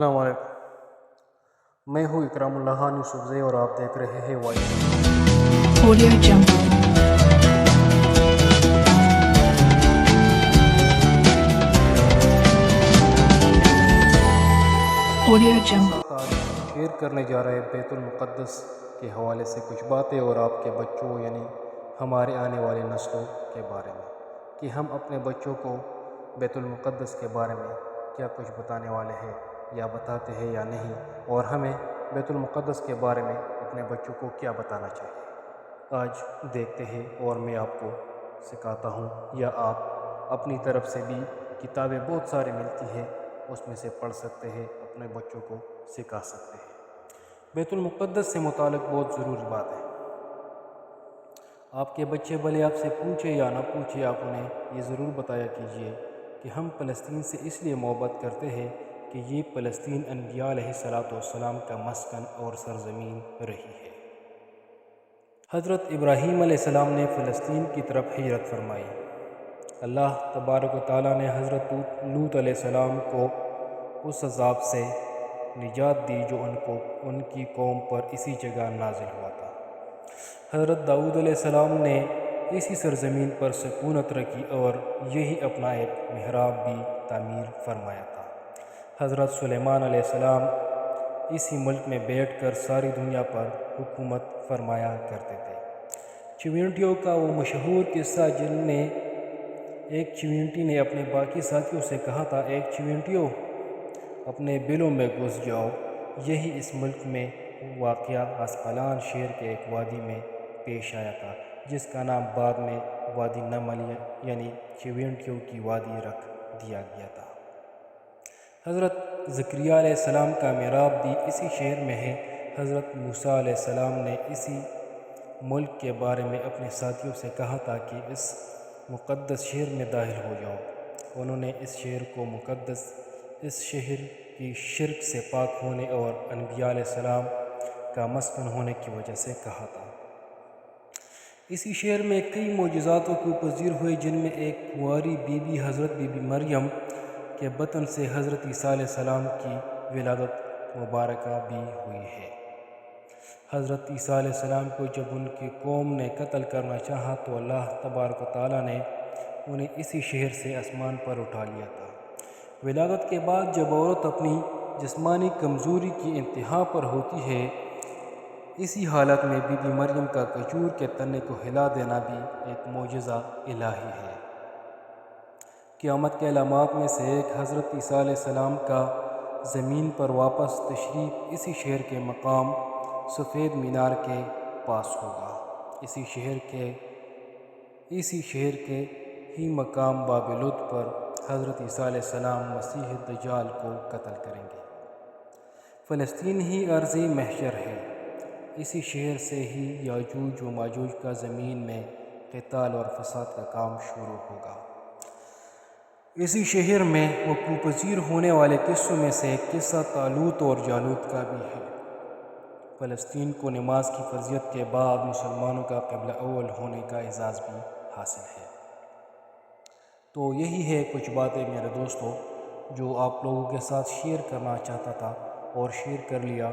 السلام علیکم، میں ہوں اکرام اللہ خان یوسفزئی اور آپ دیکھ رہے ہیں voice Audio Jungle. Audio Jungle. ساتھ آج شیئر کرنے جا رہے ہیں بیت المقدس کے حوالے سے کچھ باتیں اور آپ کے بچوں یعنی ہمارے آنے والے نسلوں کے بارے میں کہ ہم اپنے بچوں کو بیت المقدس کے بارے میں کیا کچھ بتانے والے ہیں یا بتاتے ہیں یا نہیں، اور ہمیں بیت المقدس کے بارے میں اپنے بچوں کو کیا بتانا چاہیے۔ آج دیکھتے ہیں اور میں آپ کو سکھاتا ہوں، یا آپ اپنی طرف سے بھی کتابیں بہت ساری ملتی ہیں، اس میں سے پڑھ سکتے ہیں، اپنے بچوں کو سکھا سکتے ہیں۔ بیت المقدس سے متعلق بہت ضروری بات ہے۔ آپ کے بچے بھلے آپ سے پوچھے یا نہ پوچھے، آپ انہیں یہ ضرور بتایا کیجئے کہ ہم فلسطین سے اس لیے محبت کرتے ہیں کہ یہ فلسطین انبیاء علیہ السلام کا مسکن اور سرزمین رہی ہے۔ حضرت ابراہیم علیہ السلام نے فلسطین کی طرف ہجرت فرمائی۔ اللہ تبارک و تعالیٰ نے حضرت لوط علیہ السلام کو اس عذاب سے نجات دی جو ان کی قوم پر اسی جگہ نازل ہوا تھا۔ حضرت داؤد علیہ السلام نے اسی سرزمین پر سکونت رکھی اور یہی اپنا ایک محراب بھی تعمیر فرمایا تھا۔ حضرت سلیمان علیہ السلام اسی ملک میں بیٹھ کر ساری دنیا پر حکومت فرمایا کرتے تھے۔ چیونٹیوں کا وہ مشہور قصہ جن میں ایک چیونٹی نے اپنے باقی ساتھیوں سے کہا تھا، ایک چیونٹیوں اپنے بلوں میں گھس جاؤ، یہی اس ملک میں واقعہ اسقلان شہر کے ایک وادی میں پیش آیا تھا، جس کا نام بعد میں وادی نمل یعنی چیونٹیوں کی وادی رکھ دیا گیا تھا۔ حضرت زکریا علیہ السلام کا محراب بھی اسی شہر میں ہے۔ حضرت موسیٰ علیہ السلام نے اسی ملک کے بارے میں اپنے ساتھیوں سے کہا تھا کہ اس مقدس شہر میں داخل ہو جاؤ۔ انہوں نے اس شہر کو مقدس، اس شہر کی شرک سے پاک ہونے اور انبیاء علیہ السلام کا مسکن ہونے کی وجہ سے کہا تھا۔ اسی شہر میں کئی معجزات کو پذیر ہوئے، جن میں ایک کنواری بی بی حضرت بی بی مریم کے بطن سے حضرت عیسیٰ علیہ السلام کی ولادت مبارکہ بھی ہوئی ہے۔ حضرت عیسیٰ علیہ السلام کو جب ان کی قوم نے قتل کرنا چاہا تو اللہ تبارک و تعالیٰ نے انہیں اسی شہر سے آسمان پر اٹھا لیا تھا۔ ولادت کے بعد جب عورت اپنی جسمانی کمزوری کی انتہا پر ہوتی ہے، اسی حالت میں بی بی مریم کا کھجور کے تنے کو ہلا دینا بھی ایک معجزہ الہی ہے۔ قیامت کے علامات میں سے ایک حضرت عیسیٰ علیہ السلام کا زمین پر واپس تشریف اسی شہر کے مقام سفید مینار کے پاس ہوگا۔ اسی شہر کے ہی مقام باب لد پر حضرت عیسیٰ علیہ السلام مسیح دجال کو قتل کریں گے۔ فلسطین ہی ارض محشر ہے۔ اسی شہر سے ہی یاجوج و ماجوج کا زمین میں قتال اور فساد کا کام شروع ہوگا۔ اسی شہر میں وقوع پذیر ہونے والے قصوں میں سے ایک قصہ طالوت اور جالوت کا بھی ہے۔ فلسطین کو نماز کی فرضیت کے بعد مسلمانوں کا قبلہ اول ہونے کا اعزاز بھی حاصل ہے۔ تو یہی ہے کچھ باتیں میرے دوستوں جو آپ لوگوں کے ساتھ شیئر کرنا چاہتا تھا اور شیئر کر لیا۔